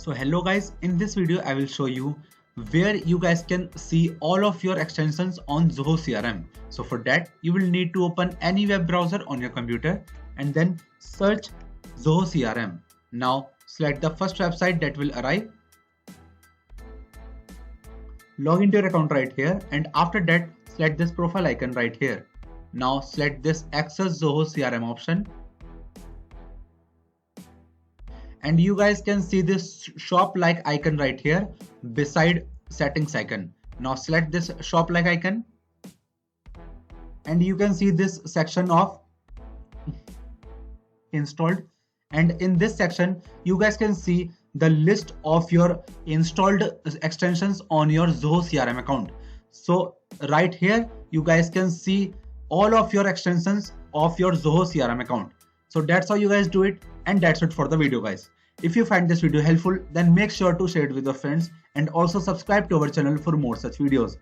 So hello guys, in this video I will show you where you guys can see all of your extensions on Zoho CRM. So for that you will need to open any web browser on your computer and then search Zoho CRM. Now select the first website that will arrive. Log into your account right here, and after that select this profile icon right here. Now select this Access Zoho CRM option. And you guys can see this shop like icon right here beside settings icon. Now select this shop like icon and you can see this section of installed, and in this section you guys can see the list of your installed extensions on your Zoho CRM account. So right here you guys can see all of your extensions of your Zoho CRM account. So that's how you guys do it, and that's it for the video guys. If you find this video helpful, then make sure to share it with your friends and also subscribe to our channel for more such videos.